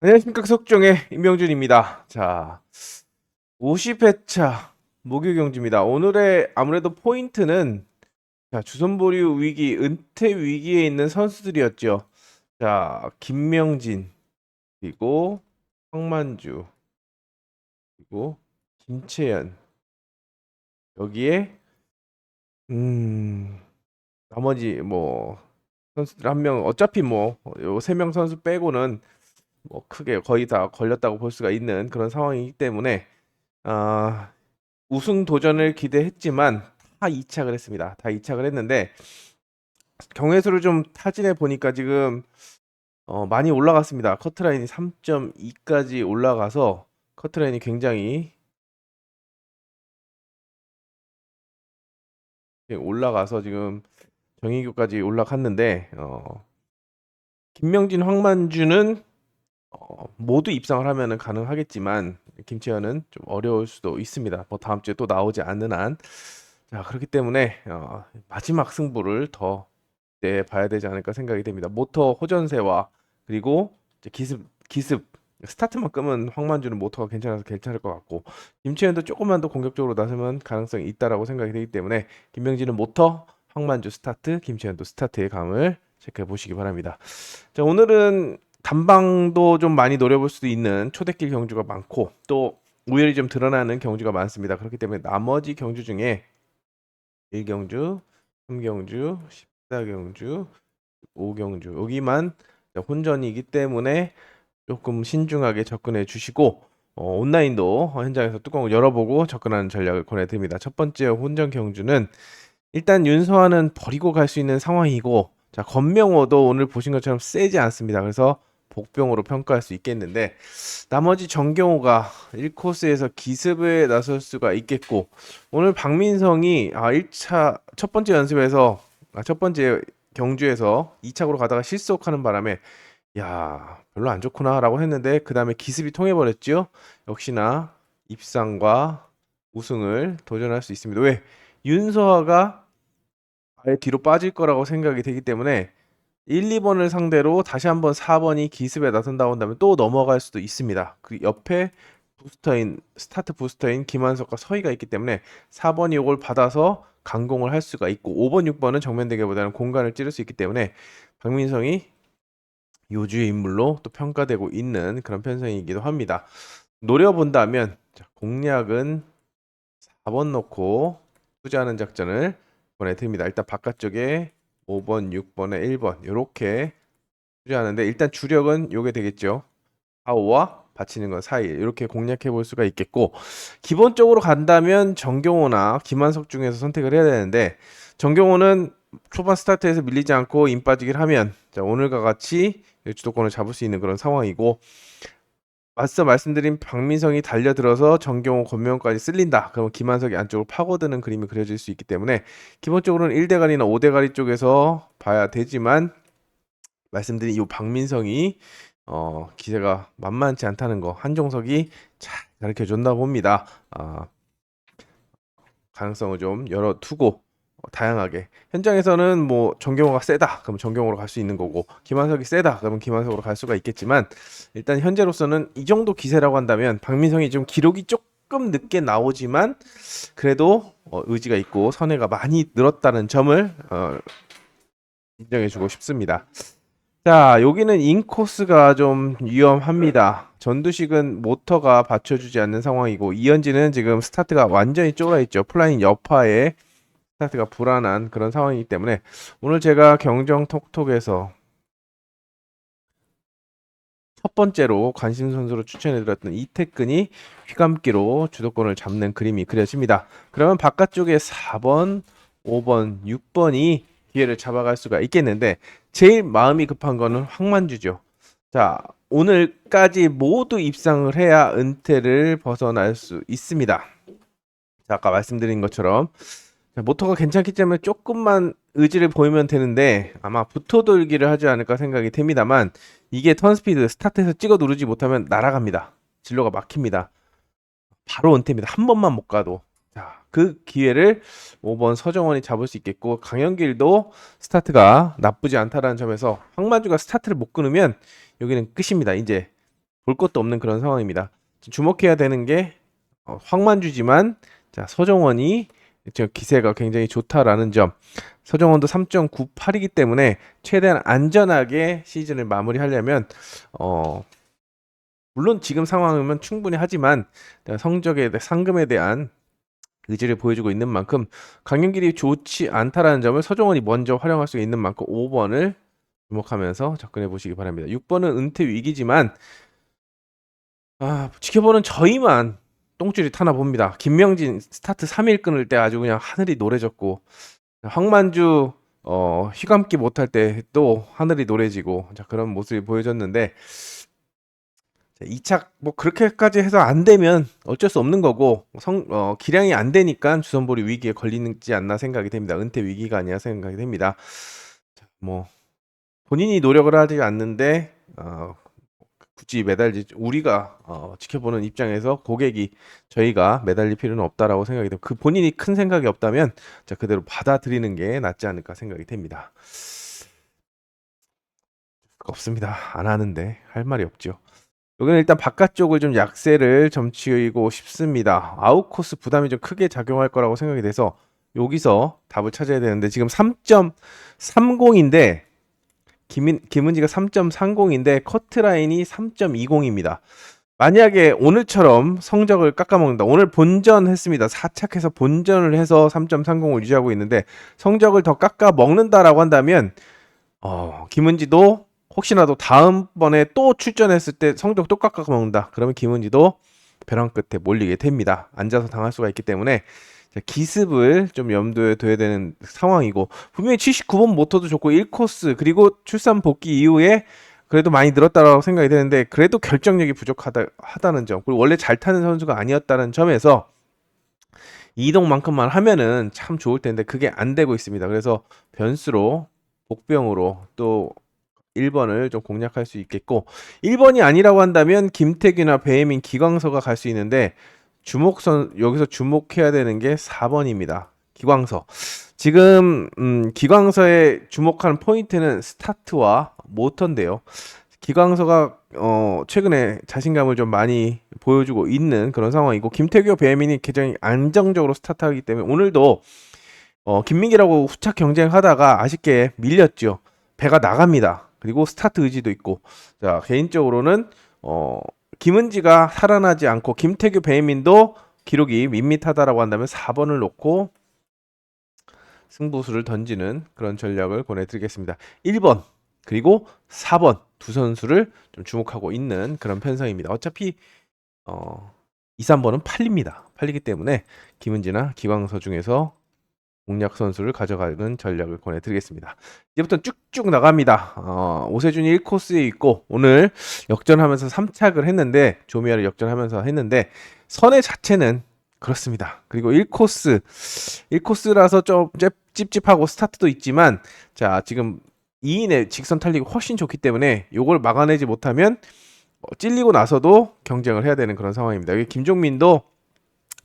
안녕하십니까. 석종의 임명준입니다. 자, 50회차 목요경주입니다. 오늘의 아무래도 포인트는 자, 주선보류 위기, 은퇴 위기에 있는 선수들이었죠. 자, 김명진, 그리고 황만주, 그리고 김채연. 여기에 나머지 뭐 선수들 한 명 어차피 뭐 요 세 명 선수 빼고는 뭐 크게 거의 다 걸렸다고 볼 수가 있는 그런 상황이기 때문에 아, 우승 도전을 기대했지만 다 이착을 했습니다. 다 이착을 했는데 경회수를 좀 타진해 보니까 지금 많이 올라갔습니다. 커트라인이 3.2까지 올라가서 커트라인이 굉장히 올라가서 지금 정의교까지 올라갔는데 김명진, 황만주는 모두 입상을 하면은 가능하겠지만 김채연은 좀 어려울 수도 있습니다. 뭐 다음 주에 또 나오지 않는 한. 자, 그렇기 때문에 마지막 승부를 더 봐야 되지 않을까 생각이 됩니다. 모터 호전세와 그리고 이제 기습 스타트만 끄면 황만주는 모터가 괜찮아서 괜찮을 것 같고 김치현도 조금만 더 공격적으로 나서면 가능성이 있다라고 생각이 되기 때문에 김명진은 모터, 황만주 스타트, 김치현도 스타트의 감을 체크해 보시기 바랍니다. 자, 오늘은 단방도 좀 많이 노려볼 수도 있는 초대길 경주가 많고 또 우열이 좀 드러나는 경주가 많습니다. 그렇기 때문에 나머지 경주 중에 1경주, 3경주, 14경주, 5경주 여기만 혼전이기 때문에 조금 신중하게 접근해 주시고 온라인도 현장에서 뚜껑을 열어보고 접근하는 전략을 권해드립니다. 첫 번째 혼전 경주는 일단 윤서환은 버리고 갈 수 있는 상황이고 자 권명호도 오늘 보신 것처럼 세지 않습니다. 그래서 복병으로 평가할 수 있겠는데 나머지 정경호가 1코스에서 기습에 나설 수가 있겠고 오늘 박민성이 1차 첫 번째 연습에서 첫 번째 경주에서 2착으로 가다가 실속하는 바람에 야 별로 안 좋구나라고 했는데 그 다음에 기습이 통해버렸죠. 역시나 입상과 우승을 도전할 수 있습니다. 왜? 윤서아가 아예 뒤로 빠질 거라고 생각이 되기 때문에 1, 2번을 상대로 다시 한번 4번이 기습에 나선다고 한다면 또 넘어갈 수도 있습니다. 그 옆에 스타트 부스터인 김한석과 서희가 있기 때문에 4번이 이걸 받아서 강공을 할 수가 있고 5번, 6번은 정면 대결보다는 공간을 찌를 수 있기 때문에 박민성이 요주의 인물로 또 평가되고 있는 그런 편성이기도 합니다. 노려본다면 공략은 4번 넣고 투자하는 작전을 보내드립니다. 일단 바깥쪽에 5번, 6번에 1번 이렇게 투자하는데 일단 주력은 요게 되겠죠. 4, 5와 받치는 건 4, 1 이렇게 공략해 볼 수가 있겠고 기본적으로 간다면 정경호나 김한석 중에서 선택을 해야 되는데 정경호는 초반 스타트에서 밀리지 않고 인 빠지기를 하면 자, 오늘과 같이 주도권을 잡을 수 있는 그런 상황이고 앞서 말씀드린 박민성이 달려들어서 정경호, 권명까지 쓸린다. 그러면 김한석이 안쪽으로 파고드는 그림이 그려질 수 있기 때문에 기본적으로는 1대가리나 5대가리 쪽에서 봐야 되지만 말씀드린 이 박민성이 기세가 만만치 않다는 거 한종석이 잘 가르쳐 줬나 봅니다. 가능성을 좀 열어두고 다양하게 현장에서는 뭐 정경호가 세다 그럼 정경호로 갈 수 있는 거고 김한석이 세다 그러면 김한석으로 갈 수가 있겠지만 일단 현재로서는 이 정도 기세라고 한다면 박민성이 좀 기록이 조금 늦게 나오지만 그래도 의지가 있고 선회가 많이 늘었다는 점을 인정해주고 싶습니다. 자, 여기는 인코스가 좀 위험합니다. 전두식은 모터가 받쳐주지 않는 상황이고 이현진은 지금 스타트가 완전히 쫄아있죠. 플라잉 여파에 스타트가 불안한 그런 상황이기 때문에 오늘 제가 경정 톡톡에서 첫 번째로 관심 선수로 추천해드렸던 이태근이 휘감기로 주도권을 잡는 그림이 그려집니다. 그러면 바깥쪽에 4번, 5번, 6번이 기회를 잡아갈 수가 있겠는데 제일 마음이 급한 거는 황만주죠. 자, 오늘까지 모두 입상을 해야 은퇴를 벗어날 수 있습니다. 자, 아까 말씀드린 것처럼 자, 모터가 괜찮기 때문에 조금만 의지를 보이면 되는데 아마 붙어돌기를 하지 않을까 생각이 됩니다만 이게 턴스피드 스타트에서 찍어 누르지 못하면 날아갑니다. 진로가 막힙니다. 바로 은퇴입니다. 한 번만 못 가도. 자, 그 기회를 5번 서정원이 잡을 수 있겠고 강현길도 스타트가 나쁘지 않다라는 점에서 황만주가 스타트를 못 끊으면 여기는 끝입니다. 이제 볼 것도 없는 그런 상황입니다. 주목해야 되는 게 황만주지만 자, 서정원이 기세가 굉장히 좋다라는 점. 서정원도 3.98이기 때문에 최대한 안전하게 시즌을 마무리하려면 물론 지금 상황이면 충분히 하지만 성적에 상금에 대한 의지를 보여주고 있는 만큼 강연길이 좋지 않다라는 점을 서정원이 먼저 활용할 수 있는 만큼 5번을 주목하면서 접근해 보시기 바랍니다. 6번은 은퇴 위기지만 지켜보는 저희만 똥줄이 타나 봅니다. 김명진 스타트 3일 끊을 때 아주 그냥 하늘이 노래졌고 황만주 휘감기 못할 때 또 하늘이 노래지고 자, 그런 모습이 보여졌는데 2착 뭐 그렇게까지 해서 안 되면 어쩔 수 없는 거고 기량이 안 되니까 주선볼이 위기에 걸리지 않나 생각이 됩니다. 은퇴 위기가 아니라 생각이 됩니다. 자, 뭐 본인이 노력을 하지 않는데 굳이 매달리 우리가 지켜보는 입장에서 고객이 저희가 매달릴 필요는 없다라고 생각이 되고 그 본인이 큰 생각이 없다면 자 그대로 받아들이는 게 낫지 않을까 생각이 됩니다. 없습니다. 안 하는데 할 말이 없죠. 여기는 일단 바깥쪽을 좀 약세를 점치고 싶습니다. 아웃코스 부담이 좀 크게 작용할 거라고 생각이 돼서 여기서 답을 찾아야 되는데 지금 3.30인데 김은지가 3.30인데 커트라인이 3.20입니다. 만약에 오늘처럼 성적을 깎아먹는다. 오늘 본전 했습니다. 4착해서 본전을 해서 3.30을 유지하고 있는데 성적을 더 깎아먹는다라고 한다면 김은지도 혹시라도 다음번에 또 출전했을 때 성적 또 깎아먹는다. 그러면 김은지도 벼랑 끝에 몰리게 됩니다. 앉아서 당할 수가 있기 때문에 기습을 좀 염두에 둬야 되는 상황이고 분명히 79번 모터도 좋고 1코스 그리고 출산 복귀 이후에 그래도 많이 늘었다고 생각이 되는데 그래도 결정력이 부족하다는 점 그리고 원래 잘 타는 선수가 아니었다는 점에서 이동만큼만 하면은 참 좋을 텐데 그게 안 되고 있습니다. 그래서 변수로 복병으로 또 1번을 좀 공략할 수 있겠고 1번이 아니라고 한다면 김태균이나 배혜민, 기광서가 갈 수 있는데 여기서 주목해야 되는 게 4번입니다. 기광서. 지금 기광서에 주목하는 포인트는 스타트와 모터인데요. 기광서가 최근에 자신감을 좀 많이 보여주고 있는 그런 상황이고 김태규, 배혜민이 굉장히 안정적으로 스타트하기 때문에 오늘도 김민기라고 후착 경쟁하다가 아쉽게 밀렸죠. 배가 나갑니다. 그리고 스타트 의지도 있고 자 개인적으로는 김은지가 살아나지 않고 김태규, 배혜민도 기록이 밋밋하다라고 한다면 4번을 놓고 승부수를 던지는 그런 전략을 권해드리겠습니다. 1번 그리고 4번 두 선수를 좀 주목하고 있는 그런 편성입니다. 어차피 2, 3번은 팔리기 때문에 김은지나 기광서 중에서 공략 선수를 가져가는 전략을 권해드리겠습니다. 이제부터 쭉쭉 나갑니다. 오세준이 1코스에 있고 오늘 역전하면서 3착을 했는데 조미아를 역전하면서 했는데 선의 자체는 그렇습니다. 그리고 1코스라서 좀 찝찝하고 스타트도 있지만 자 지금 2인의 직선 탄력이 훨씬 좋기 때문에 이걸 막아내지 못하면 찔리고 나서도 경쟁을 해야 되는 그런 상황입니다. 여기 김종민도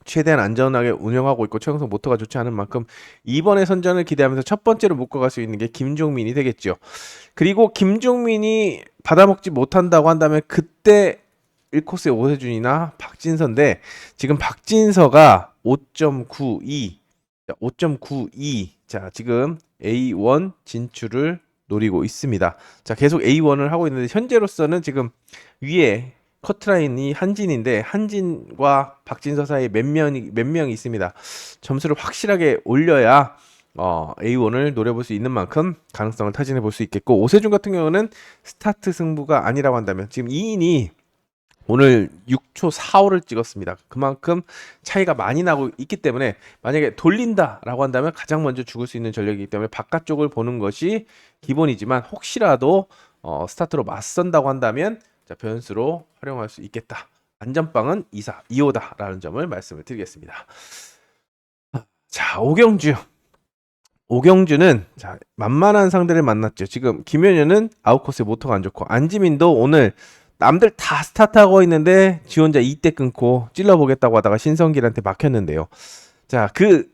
최대한 안전하게 운영하고 있고 최영석 모터가 좋지 않은 만큼 이번에 선전을 기대하면서 첫 번째로 묶어갈 수 있는 게 김종민이 되겠죠. 그리고 김종민이 받아먹지 못한다고 한다면 그때 1코스의 오세준이나 박진서인데 지금 박진서가 5.92 자 지금 A1 진출을 노리고 있습니다. 자 계속 A1을 하고 있는데 현재로서는 지금 위에 커트라인이 한진인데 한진과 박진서 사이에 몇 명이 있습니다. 점수를 확실하게 올려야 A1을 노려볼 수 있는 만큼 가능성을 타진해 볼 수 있겠고 오세준 같은 경우는 스타트 승부가 아니라고 한다면 지금 2인이 오늘 6초 45를 찍었습니다. 그만큼 차이가 많이 나고 있기 때문에 만약에 돌린다라고 한다면 가장 먼저 죽을 수 있는 전력이기 때문에 바깥쪽을 보는 것이 기본이지만 혹시라도 스타트로 맞선다고 한다면 자, 변수로 활용할 수 있겠다. 안전빵은 2호다라는 점을 말씀을 드리겠습니다. 자, 오경주는 자, 만만한 상대를 만났죠. 지금 김현현은 아웃코스에 모터가 안 좋고 안지민도 오늘 남들 다 스타트하고 있는데 지 혼자 2대 끊고 찔러보겠다고 하다가 신성길한테 막혔는데요. 자, 그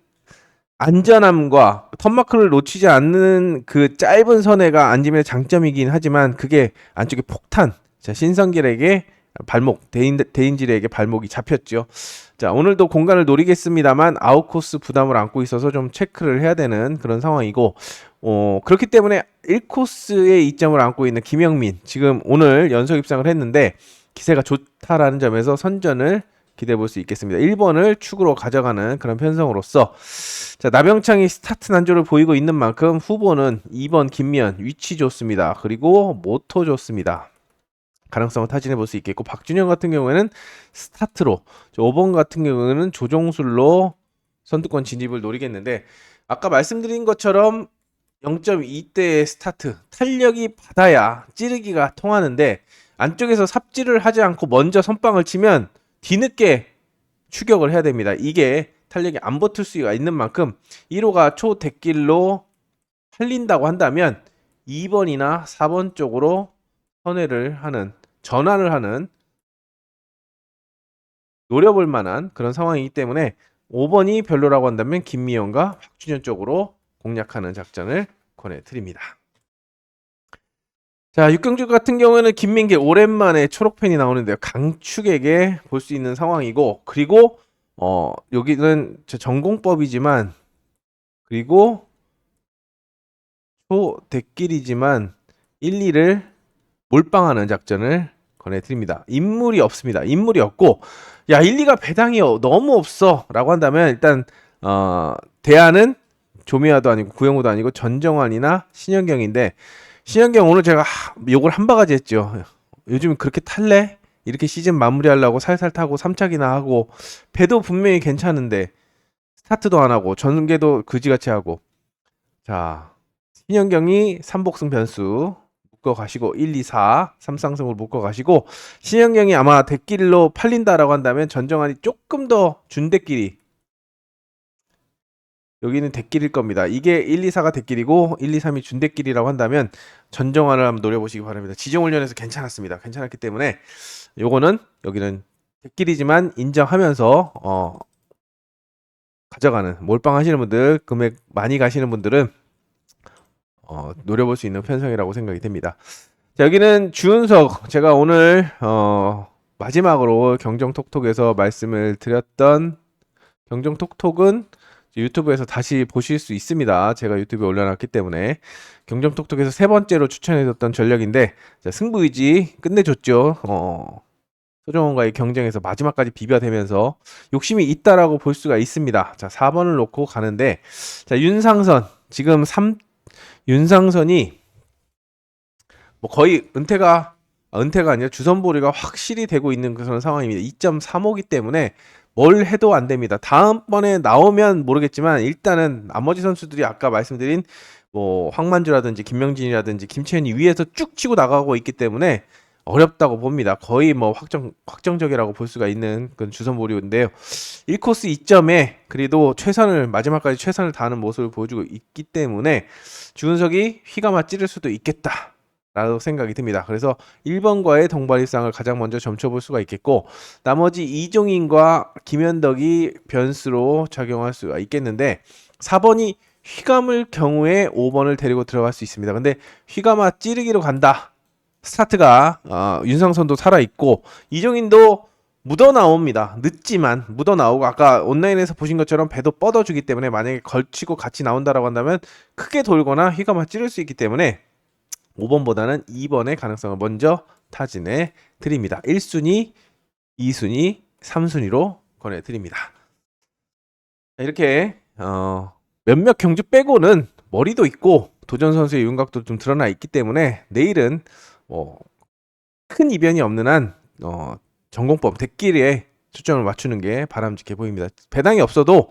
안전함과 턴마크를 놓치지 않는 그 짧은 선회가 안지민의 장점이긴 하지만 그게 안쪽에 폭탄 자, 신성길에게 발목 대인질에게 발목이 잡혔죠. 자, 오늘도 공간을 노리겠습니다만 아웃코스 부담을 안고 있어서 좀 체크를 해야 되는 그런 상황이고, 그렇기 때문에 1코스에 이점을 안고 있는 김영민, 지금 오늘 연속 입상을 했는데 기세가 좋다라는 점에서 선전을 기대해 볼 수 있겠습니다. 1번을 축으로 가져가는 그런 편성으로서, 자, 나병창이 스타트 난조를 보이고 있는 만큼 후보는 2번 김미연, 위치 좋습니다. 그리고 모토 좋습니다. 가능성을 타진해 볼 수 있겠고, 박준영 같은 경우에는 스타트로, 5번 같은 경우에는 조종술로 선두권 진입을 노리겠는데, 아까 말씀드린 것처럼 0.2대의 스타트, 탄력이 받아야 찌르기가 통하는데 안쪽에서 삽질을 하지 않고 먼저 선빵을 치면 뒤늦게 추격을 해야 됩니다. 이게 탄력이 안 버틸 수가 있는 만큼 1호가 초대길로 팔린다고 한다면 2번이나 4번 쪽으로 전환을 하는 노려볼 만한 그런 상황이기 때문에 5번이 별로라고 한다면 김미연과 박준현 쪽으로 공략하는 작전을 권해드립니다. 자, 육경주 같은 경우에는 김민계 오랜만에 초록펜이 나오는데요. 강축에게 볼 수 있는 상황이고, 그리고 여기는 전공법이지만, 그리고 초대길이지만 1, 2를 몰빵하는 작전을 권해드립니다. 인물이 없습니다. 인물이 없고, 야, 1, 2가 배당이 너무 없어 라고 한다면 일단 대안은 조미아도 아니고 구영우도 아니고 전정환이나 신현경인데, 신현경 오늘 제가 욕을 한 바가지 했죠. 요즘 그렇게 탈래? 이렇게 시즌 마무리하려고 살살 타고 3착이나 하고, 배도 분명히 괜찮은데 스타트도 안 하고 전개도 그지같이 하고. 자, 신현경이 3복승 변수 묶어 가시고 1, 2, 4 3쌍승으로 묶어 가시고, 신현경이 아마 대길로 팔린다라고 한다면 전정환이 조금 더 준대길이, 여기는 대길일 겁니다. 이게 1, 2, 4가 대길이고 1, 2, 3이 준대길이라고 한다면 전정환을 한번 노려보시기 바랍니다. 지정훈련에서 괜찮았습니다. 괜찮았기 때문에 여기는 대길이지만 인정하면서 가져가는, 몰빵하시는 분들, 금액 많이 가시는 분들은 노려볼 수 있는 편성이라고 생각이 됩니다. 자, 여기는 주은석, 제가 오늘 마지막으로 경정톡톡에서 말씀을 드렸던, 경정톡톡은 유튜브에서 다시 보실 수 있습니다. 제가 유튜브에 올려놨기 때문에. 경정톡톡에서 세 번째로 추천해줬던 전략인데, 자, 승부의지 끝내줬죠. 소정원과의 경쟁에서 마지막까지 비벼대면서 욕심이 있다라고 볼 수가 있습니다. 자, 4번을 놓고 가는데, 자, 윤상선, 지금 윤상선이 뭐 거의 은퇴가 아니라 주선보리가 확실히 되고 있는 그런 상황입니다. 2.35기 때문에 뭘 해도 안 됩니다. 다음번에 나오면 모르겠지만 일단은 나머지 선수들이 아까 말씀드린 뭐 황만주라든지 김명진이라든지 김채연이 위에서 쭉 치고 나가고 있기 때문에 어렵다고 봅니다. 거의 뭐 확정적이라고 볼 수가 있는 그런 주선보리인데요. 1코스 2점에 그래도 마지막까지 최선을 다하는 모습을 보여주고 있기 때문에 주은석이 휘감아 찌를 수도 있겠다 라고 생각이 듭니다. 그래서 1번과의 동반입상을 가장 먼저 점쳐볼 수가 있겠고, 나머지 이종인과 김현덕이 변수로 작용할 수가 있겠는데, 4번이 휘감을 경우에 5번을 데리고 들어갈 수 있습니다. 근데 휘감아 찌르기로 간다. 스타트가 윤상선도 살아있고 이종인도 묻어나옵니다. 늦지만 묻어나오고, 아까 온라인에서 보신 것처럼 배도 뻗어주기 때문에 만약에 걸치고 같이 나온다라고 한다면 크게 돌거나 휘감아 찌를 수 있기 때문에 5번보다는 2번의 가능성을 먼저 타진해 드립니다. 1순위, 2순위, 3순위로 권해드립니다. 이렇게 몇몇 경주 빼고는 머리도 있고 도전 선수의 윤곽도 좀 드러나 있기 때문에 내일은 큰 이변이 없는 한 전공법 대길에 초점을 맞추는 게 바람직해 보입니다. 배당이 없어도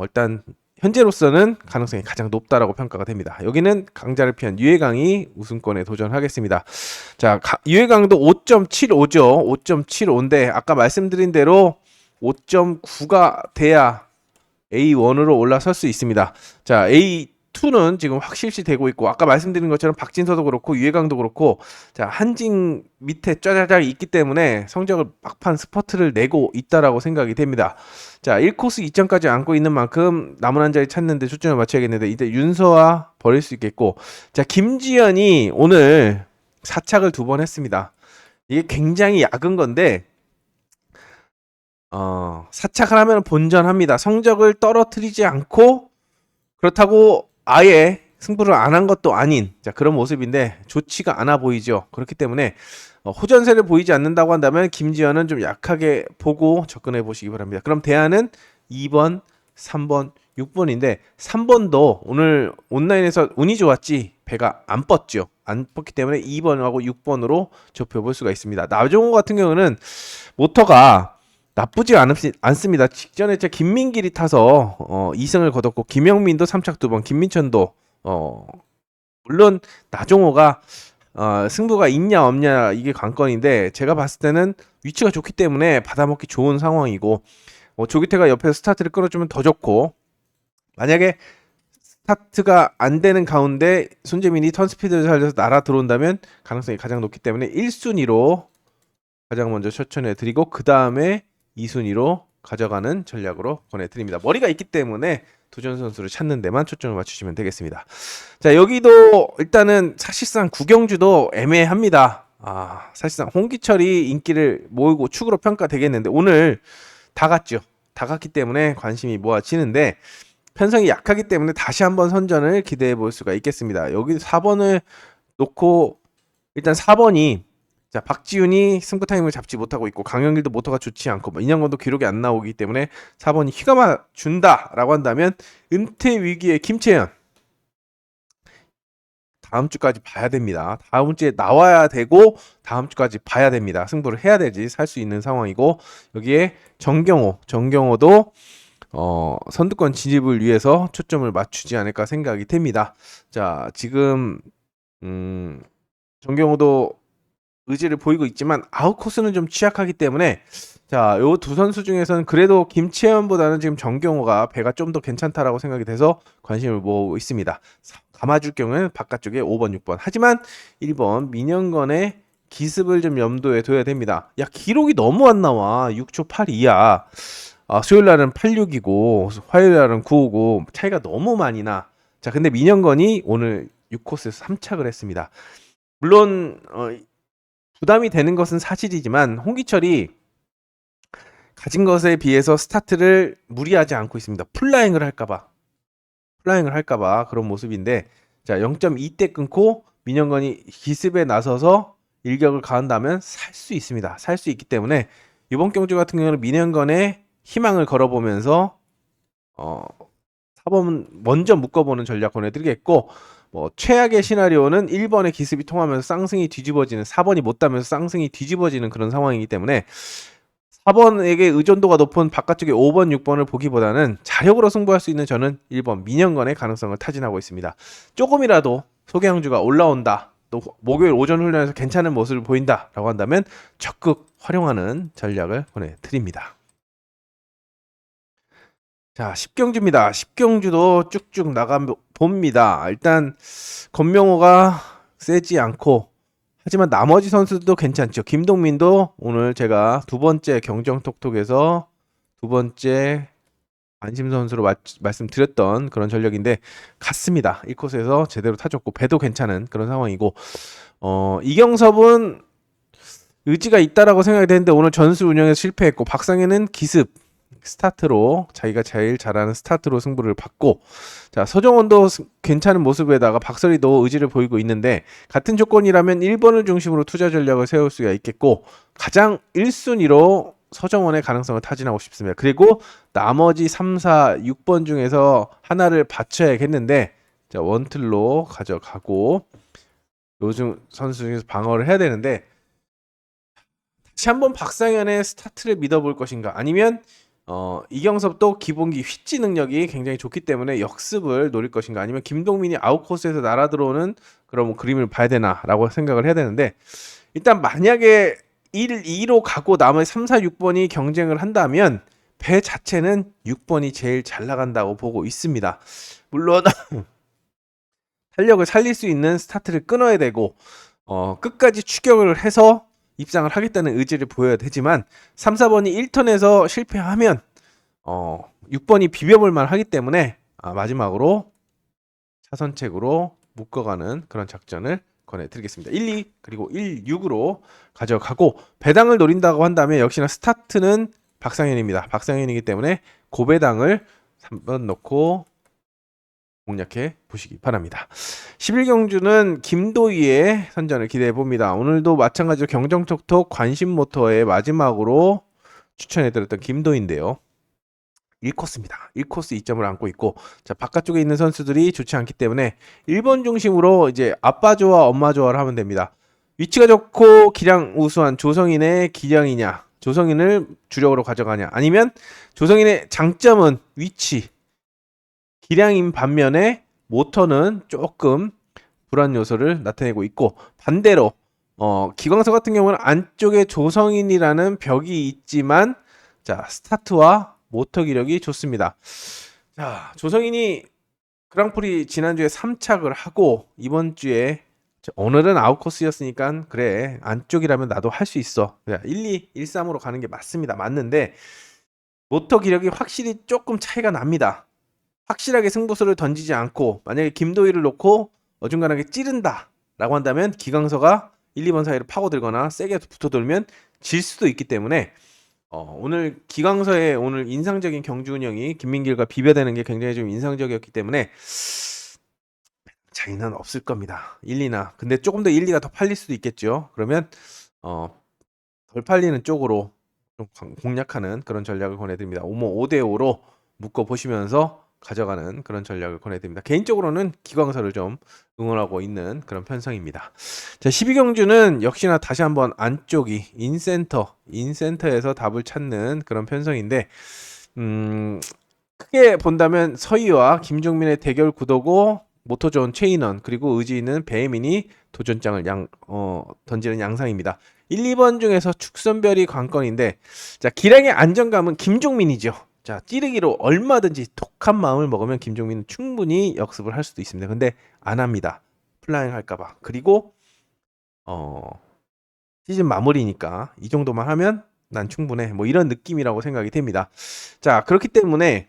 일단 현재로서는 가능성이 가장 높다라고 평가가 됩니다. 여기는 강자를 피한 유해강이 우승권에 도전하겠습니다. 자, 유해강도 5.75죠. 5.75인데 아까 말씀드린 대로 5.9가 돼야 A1으로 올라설 수 있습니다. 자, A2는 지금 확실시 되고 있고, 아까 말씀드린 것처럼 박진서도 그렇고 유해강도 그렇고, 자, 한징 밑에 짜자작 있기 때문에 성적을 막판 스퍼트를 내고 있다라고 생각이 됩니다. 자, 1코스 2점까지 안고 있는 만큼 남은 한 자리 찾는데 초점을 맞춰야겠는데, 이제 윤서와 버릴 수 있겠고, 자, 김지현이 오늘 4착을 2번 했습니다. 이게 굉장히 약은 건데 사착을 하면 본전합니다. 성적을 떨어뜨리지 않고 그렇다고 아예 승부를 안 한 것도 아닌 그런 모습인데 좋지가 않아 보이죠. 그렇기 때문에 호전세를 보이지 않는다고 한다면 김지현은 좀 약하게 보고 접근해 보시기 바랍니다. 그럼 대안은 2번, 3번, 6번인데 3번도 오늘 온라인에서 운이 좋았지 배가 안 뻗죠. 안 뻗기 때문에 2번하고 6번으로 좁혀볼 수가 있습니다. 나종호 같은 경우는 모터가 나쁘지 않습니다. 직전에 김민길이 타서 2승을 거뒀고 김영민도 3착 2번, 김민천도 물론 나종호가 승부가 있냐 없냐 이게 관건인데 제가 봤을 때는 위치가 좋기 때문에 받아먹기 좋은 상황이고 조기태가 옆에서 스타트를 끌어주면 더 좋고 만약에 스타트가 안 되는 가운데 손재민이 턴스피드를 살려서 날아 들어온다면 가능성이 가장 높기 때문에 1순위로 가장 먼저 추천해드리고 그 다음에 2순위로 가져가는 전략으로 권해드립니다. 머리가 있기 때문에 도전 선수를 찾는 데만 초점을 맞추시면 되겠습니다. 자, 여기도 일단은 사실상 구경주도 애매합니다. 사실상 홍기철이 인기를 모으고 축으로 평가되겠는데 오늘 다 갔죠. 다 갔기 때문에 관심이 모아지는데 편성이 약하기 때문에 다시 한번 선전을 기대해 볼 수가 있겠습니다. 여기 4번을 놓고 일단 4번이 박지훈이 승부 타임을 잡지 못하고 있고 강영길도 모터가 좋지 않고 인양건도 기록이 안 나오기 때문에 4번이 휘가 맞준다라고 한다면 은퇴 위기의 김채연 다음 주까지 봐야 됩니다. 다음 주에 나와야 되고 다음 주까지 봐야 됩니다. 승부를 해야 되지 살 수 있는 상황이고 여기에 정경호도 선두권 진입을 위해서 초점을 맞추지 않을까 생각이 됩니다. 자, 지금 정경호도 의지를 보이고 있지만 아웃 코스는 좀 취약하기 때문에 요 두 선수 중에서는 그래도 김채연보다는 지금 정경호가 배가 좀 더 괜찮다라고 생각이 돼서 관심을 모으고 있습니다. 감아줄 경우에는 바깥쪽에 5번, 6번. 하지만 1번 민영건의 기습을 좀 염두에 둬야 됩니다. 야, 기록이 너무 안 나와. 6초 82야. 수요일 날은 86이고 화요일 날은 959. 차이가 너무 많이 나. 자, 근데 민영건이 오늘 6코스에서 3착을 했습니다. 물론 부담이 되는 것은 사실이지만 홍기철이 가진 것에 비해서 스타트를 무리하지 않고 있습니다. 플라잉을 할까봐 그런 모습인데 자 0.2대 끊고 민영건이 기습에 나서서 일격을 가한다면 살 수 있습니다. 살 수 있기 때문에 이번 경주 같은 경우는 민영건의 희망을 걸어보면서 4번 먼저 묶어보는 전략 권해드리겠고 최악의 시나리오는 1번의 기습이 통하면서 쌍승이 뒤집어지는 4번이 못 따면서 쌍승이 뒤집어지는 그런 상황이기 때문에 4번에게 의존도가 높은 바깥쪽에 5번, 6번을 보기보다는 자력으로 승부할 수 있는 저는 1번 민영건의 가능성을 타진하고 있습니다. 조금이라도 소개양주가 올라온다. 또 목요일 오전 훈련에서 괜찮은 모습을 보인다 라고 한다면 적극 활용하는 전략을 보내드립니다. 자 10경주입니다. 10경주도 쭉쭉 나가봅니다. 일단 권명호가 세지 않고 하지만 나머지 선수들도 괜찮죠. 김동민도 오늘 제가 두 번째 경정톡톡에서 두 번째 안심 선수로 말씀드렸던 그런 전력인데 같습니다. 1코스에서 제대로 타줬고 배도 괜찮은 그런 상황이고 이경섭은 의지가 있다라고 생각이 되는데 오늘 전수 운영에서 실패했고 박상현은 기습 스타트로 자기가 제일 잘하는 스타트로 승부를 받고 자 서정원도 괜찮은 모습에다가 박설이도 의지를 보이고 있는데 같은 조건이라면 1번을 중심으로 투자 전략을 세울 수가 있겠고 가장 1순위로 서정원의 가능성을 타진하고 싶습니다. 그리고 나머지 3, 4, 6번 중에서 하나를 받쳐야겠는데 자 원틀로 가져가고 요즘 선수 중에서 방어를 해야 되는데 다시 한번 박상현의 스타트를 믿어볼 것인가 아니면 이경섭도 기본기 휘지 능력이 굉장히 좋기 때문에 역습을 노릴 것인가 아니면 김동민이 아웃코스에서 날아 들어오는 그런 그림을 봐야 되나 라고 생각을 해야 되는데 일단 만약에 1, 2로 가고 나머지 3, 4, 6번이 경쟁을 한다면 배 자체는 6번이 제일 잘 나간다고 보고 있습니다. 물론 탄력을 살릴 수 있는 스타트를 끊어야 되고 끝까지 추격을 해서 입상을 하겠다는 의지를 보여야 되지만 3, 4번이 1턴에서 실패하면 6번이 비벼볼만 하기 때문에 마지막으로 차선책으로 묶어가는 그런 작전을 권해드리겠습니다. 1, 2 그리고 1, 6으로 가져가고 배당을 노린다고 한다면 역시나 스타트는 박상현입니다. 박상현이기 때문에 고배당을 3번 넣고 공략해 보시기 바랍니다. 11경주는 김도희의 선전을 기대해 봅니다. 오늘도 마찬가지로 경정톡톡 관심모터의 마지막으로 추천해드렸던 김도희인데요. 1코스입니다. 1코스 2점을 안고 있고, 자, 바깥쪽에 있는 선수들이 좋지 않기 때문에 1번 중심으로 이제 아빠 좋아, 엄마 좋아를 하면 됩니다. 위치가 좋고 기량 우수한 조성인의 기량이냐, 조성인을 주력으로 가져가냐, 아니면 조성인의 장점은 위치, 기량인 반면에 모터는 조금 불안 요소를 나타내고 있고, 반대로 기광서 같은 경우는 안쪽에 조성인이라는 벽이 있지만, 자, 스타트와 모터 기력이 좋습니다. 자, 조성인이 그랑프리 지난주에 3착을 하고 이번 주에 오늘은 아웃코스였으니까 그래, 안쪽이라면 나도 할 수 있어, 1, 2, 1, 3으로 가는 게 맞습니다. 맞는데 모터 기력이 확실히 조금 차이가 납니다. 확실하게 승부수를 던지지 않고 만약에 김도희를 놓고 어중간하게 찌른다 라고 한다면 기광서가 1, 2번 사이를 파고들거나 세게 붙어돌면 질 수도 있기 때문에 오늘 기광서의 오늘 인상적인 경주 운영이 김민길과 비벼대는 게 굉장히 좀 인상적이었기 때문에 차이는 없을 겁니다. 1, 2나. 근데 조금 더 1, 2가 더 팔릴 수도 있겠죠. 그러면 덜 팔리는 쪽으로 좀 공략하는 그런 전략을 권해드립니다. 5대5로 묶어보시면서 가져가는 그런 전략을 권해드립니다. 개인적으로는 기광서를 좀 응원하고 있는 그런 편성입니다. 자, 12경주는 역시나 다시 한번 안쪽이 인센터에서 답을 찾는 그런 편성인데, 크게 본다면 서희와 김종민의 대결 구도고, 모토존 최인원 그리고 의지있는 배혜민이 도전장을 던지는 양상입니다. 1, 2번 중에서 축선별이 관건인데, 자, 기량의 안정감은 김종민이죠. 자, 찌르기로 얼마든지 독한 마음을 먹으면 김종민은 충분히 역습을 할 수도 있습니다. 근데 안 합니다. 플라잉 할까봐. 그리고 시즌 마무리니까 이 정도만 하면 난 충분해, 뭐 이런 느낌이라고 생각이 됩니다. 자, 그렇기 때문에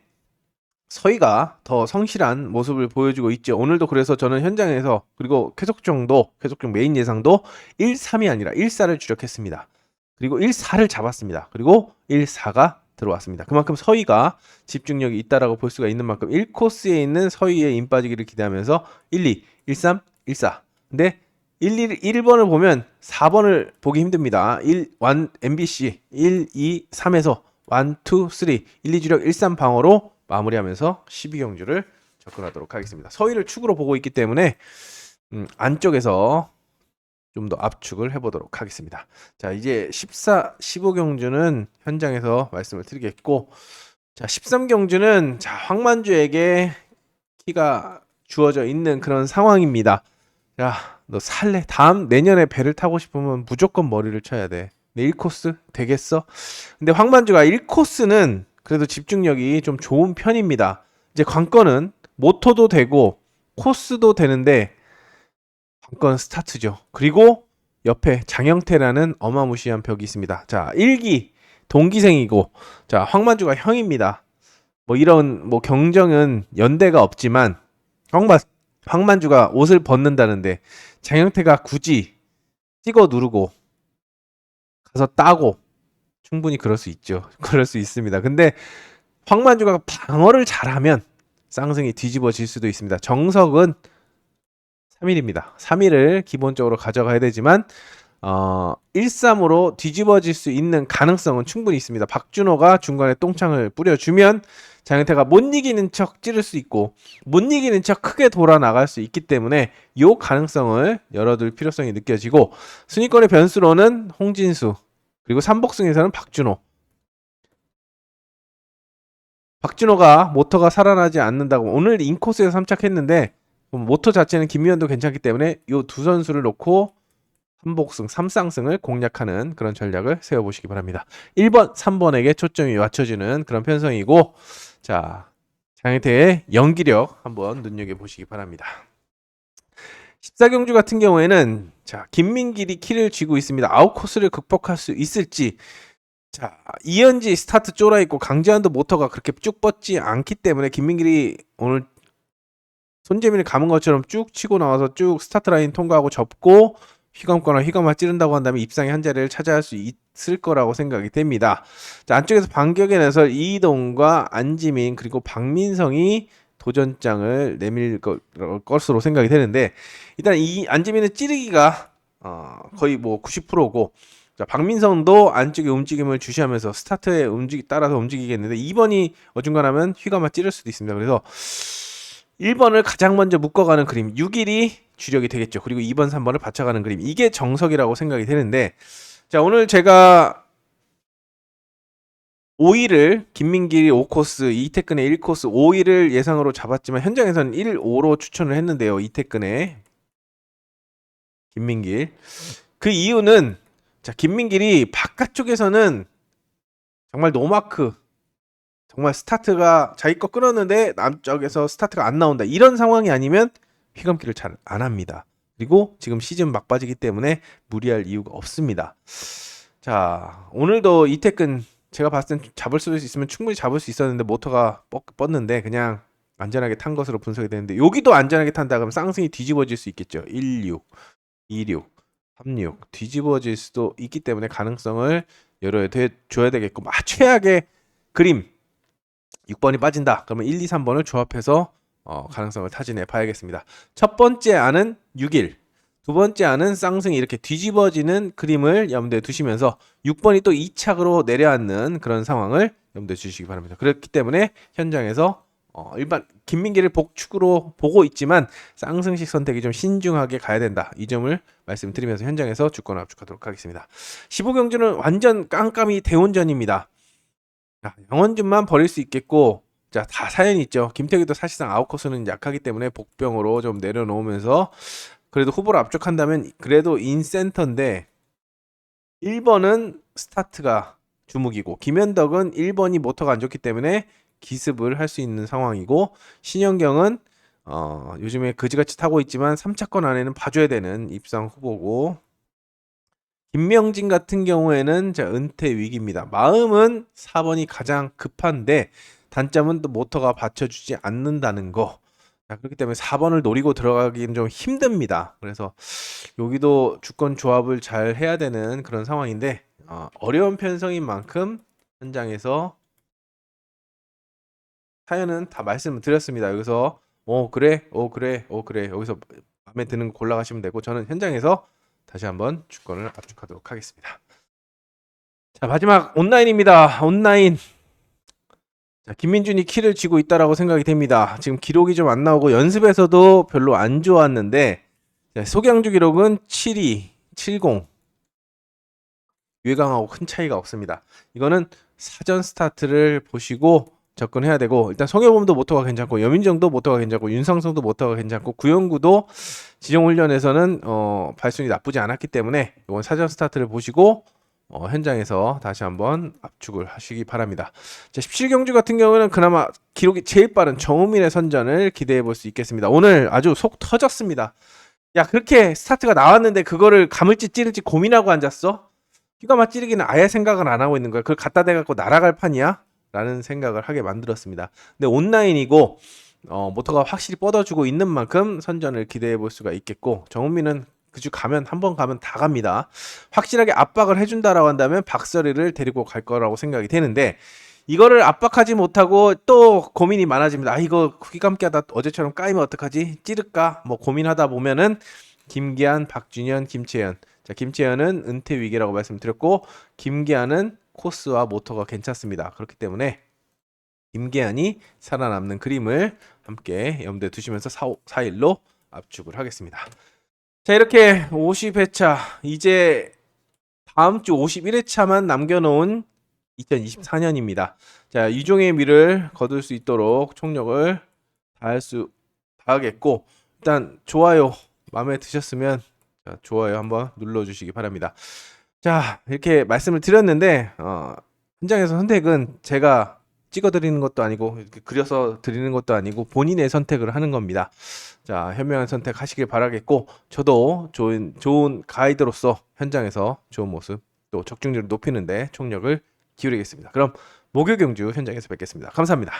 서희가 더 성실한 모습을 보여주고 있죠. 오늘도 그래서 저는 현장에서, 그리고 쾌속종 메인 예상도 1-3이 아니라 1-4를 주력했습니다. 그리고 1-4를 잡았습니다. 그리고 1-4가 들어왔습니다. 그만큼 서희가 집중력이 있다라고 볼 수가 있는 만큼 1코스에 있는 서희의 인 빠지기를 기대하면서 1, 2, 1, 3, 1, 4. 근데 1번을 보면 4번을 보기 힘듭니다. 1, MBC 1, 2, 3에서 1, 2, 3 1, 2 주력 1, 3 방어로 마무리하면서 12경주를 접근하도록 하겠습니다. 서희를 축으로 보고 있기 때문에 안쪽에서 좀 더 압축을 해보도록 하겠습니다. 자, 이제 15경주는 현장에서 말씀을 드리겠고, 자, 13경주는 자, 황만주에게 키가 주어져 있는 그런 상황입니다. 자, 너 살래? 내년에 배를 타고 싶으면 무조건 머리를 쳐야 돼. 내 1코스 되겠어? 근데 황만주가 1코스는 그래도 집중력이 좀 좋은 편입니다. 이제 관건은 모토도 되고 코스도 되는데 관건은 스타트죠. 그리고 옆에 장영태라는 어마무시한 벽이 있습니다. 자, 1기 동기생이고, 자, 황만주가 형입니다. 뭐 이런 뭐 경정은 연대가 없지만 황만주가 옷을 벗는다는데 장영태가 굳이 찍어 누르고 가서 따고 충분히 그럴 수 있죠. 그럴 수 있습니다. 근데 황만주가 방어를 잘하면 쌍승이 뒤집어질 수도 있습니다. 정석은 3일입니다. 3일을 기본적으로 가져가야 되지만 1-3으로 뒤집어질 수 있는 가능성은 충분히 있습니다. 박준호가 중간에 똥창을 뿌려주면 장영태가 못 이기는 척 찌를 수 있고 못 이기는 척 크게 돌아 나갈 수 있기 때문에 이 가능성을 열어둘 필요성이 느껴지고, 순위권의 변수로는 홍진수, 그리고 삼복승에서는 박준호가 모터가 살아나지 않는다고 오늘 인코스에서 3착했는데 모터 자체는 김미연도 괜찮기 때문에 이 두 선수를 놓고 삼복승, 3쌍승을 공략하는 그런 전략을 세워보시기 바랍니다. 1번, 3번에게 초점이 맞춰지는 그런 편성이고, 자, 장영태의 연기력 한번 눈여겨보시기 바랍니다. 14경주 같은 경우에는 자, 김민길이 키를 쥐고 있습니다. 아웃코스를 극복할 수 있을지. 자, 이현지 스타트 쫄아있고 강재환도 모터가 그렇게 쭉 뻗지 않기 때문에 김민길이 오늘 손재민이 감은 것처럼 쭉 치고 나와서 쭉 스타트 라인 통과하고 접고 휘감거나 휘감아 찌른다고 한다면 입상의 한 자리를 차지할 수 있을 거라고 생각이 됩니다. 자, 안쪽에서 반격에 나설 이동과 안지민 그리고 박민성이 도전장을 내밀 것으로 생각이 되는데, 일단 이 안지민은 찌르기가 거의 뭐 90%고, 자, 박민성도 안쪽의 움직임을 주시하면서 스타트에 따라서 움직이겠는데 2번이 어중간하면 휘감아 찌를 수도 있습니다. 그래서 1번을 가장 먼저 묶어가는 그림 6일이 주력이 되겠죠. 그리고 2번, 3번을 받쳐가는 그림, 이게 정석이라고 생각이 되는데, 자, 오늘 제가 5일을 김민길이 5코스, 이태근의 1코스 5일을 예상으로 잡았지만 현장에서는 1, 5로 추천을 했는데요. 이태근의 김민길. 그 이유는, 자, 김민길이 바깥쪽에서는 정말 노마크, 정말 스타트가 자기 거 끊었는데 남쪽에서 스타트가 안 나온다, 이런 상황이 아니면 휘감기를 잘 안 합니다. 그리고 지금 시즌 막바지기 때문에 무리할 이유가 없습니다. 자, 오늘도 이태근 제가 봤을 땐 잡을 수 있으면 충분히 잡을 수 있었는데 모터가 뻗는데 그냥 안전하게 탄 것으로 분석이 되는데, 여기도 안전하게 탄다 그러면 쌍승이 뒤집어질 수 있겠죠. 16, 26, 36 뒤집어질 수도 있기 때문에 가능성을 열어줘야 되겠고, 최악의 그림 6번이 빠진다 그러면 1, 2, 3번을 조합해서 가능성을 타진해 봐야겠습니다. 첫 번째 안은 6일, 두 번째 안은 쌍승이 이렇게 뒤집어지는 그림을 염두에 두시면서 6번이 또 2착으로 내려앉는 그런 상황을 염두에 주시기 바랍니다. 그렇기 때문에 현장에서 일반 김민길을 복축으로 보고 있지만 쌍승식 선택이 좀 신중하게 가야 된다, 이 점을 말씀드리면서 현장에서 주권을 압축하도록 하겠습니다. 15경주는 완전 깜깜이 대혼전입니다. 양원준만 버릴 수 있겠고, 자, 다 사연이 있죠. 김태기도 사실상 아웃코스는 약하기 때문에 복병으로 좀 내려놓으면서 그래도 후보를 압축한다면 그래도 인센터인데 1번은 스타트가 주목이고, 김현덕은 1번이 모터가 안 좋기 때문에 기습을 할 수 있는 상황이고, 신현경은 요즘에 그지같이 타고 있지만 3차권 안에는 봐줘야 되는 입상 후보고, 김명진 같은 경우에는 은퇴 위기입니다. 마음은 4번이 가장 급한데 단점은 또 모터가 받쳐주지 않는다는 거. 자, 그렇기 때문에 4번을 노리고 들어가기는 좀 힘듭니다. 그래서 여기도 주권 조합을 잘 해야 되는 그런 상황인데, 어려운 편성인 만큼 현장에서 사연은 다 말씀을 드렸습니다. 여기서 그래 여기서 마음에 드는 거 골라가시면 되고, 저는 현장에서 다시 한번 주권을 압축하도록 하겠습니다. 자, 마지막 온라인입니다. 온라인. 자, 김민준이 키를 쥐고 있다라고 생각이 됩니다. 지금 기록이 좀 안 나오고 연습에서도 별로 안 좋았는데, 자, 소경주 기록은 72, 70. 유해강하고 큰 차이가 없습니다. 이거는 사전 스타트를 보시고 접근해야 되고, 일단 송혜범도 모터가 괜찮고 여민정도 모터가 괜찮고 윤상성도 모터가 괜찮고 구영구도 지정훈련에서는 발순이 나쁘지 않았기 때문에 이건 사전 스타트를 보시고 현장에서 다시 한번 압축을 하시기 바랍니다. 자, 17경주 같은 경우는 그나마 기록이 제일 빠른 정우민의 선전을 기대해 볼 수 있겠습니다. 오늘 아주 속 터졌습니다. 야, 그렇게 스타트가 나왔는데 그거를 감을지 찌를지 고민하고 앉았어? 휘감아 찌르기는 아예 생각을 안 하고 있는 거야. 그걸 갖다 대갖고 날아갈 판이야? 라는 생각을 하게 만들었습니다. 근데 온라인이고 모터가 확실히 뻗어주고 있는 만큼 선전을 기대해 볼 수가 있겠고, 정은민은 그주 가면 한 번 가면 다 갑니다. 확실하게 압박을 해준다라고 한다면 박서리를 데리고 갈 거라고 생각이 되는데, 이거를 압박하지 못하고 또 고민이 많아집니다. 이거 휘감기 하다 어제처럼 까이면 어떡하지? 찌를까? 뭐 고민하다 보면은 김기한, 박준현, 김채연. 자, 김채연은 은퇴 위기라고 말씀드렸고, 김기한은 코스와 모터가 괜찮습니다. 그렇기 때문에 김기한이 살아남는 그림을 함께 염두에 두시면서 4일로 압축을 하겠습니다. 자, 이렇게 50회차, 이제 다음 주 51회차만 남겨놓은 2024년입니다. 자, 유종의 미를 거둘 수 있도록 총력을 다하겠고, 일단 좋아요 마음에 드셨으면 좋아요 한번 눌러주시기 바랍니다. 자, 이렇게 말씀을 드렸는데 현장에서 선택은 제가 찍어드리는 것도 아니고 그려서 드리는 것도 아니고 본인의 선택을 하는 겁니다. 자, 현명한 선택 하시길 바라겠고, 저도 좋은 가이드로서 현장에서 좋은 모습 또 적중률을 높이는데 총력을 기울이겠습니다. 그럼 목요 경주 현장에서 뵙겠습니다. 감사합니다.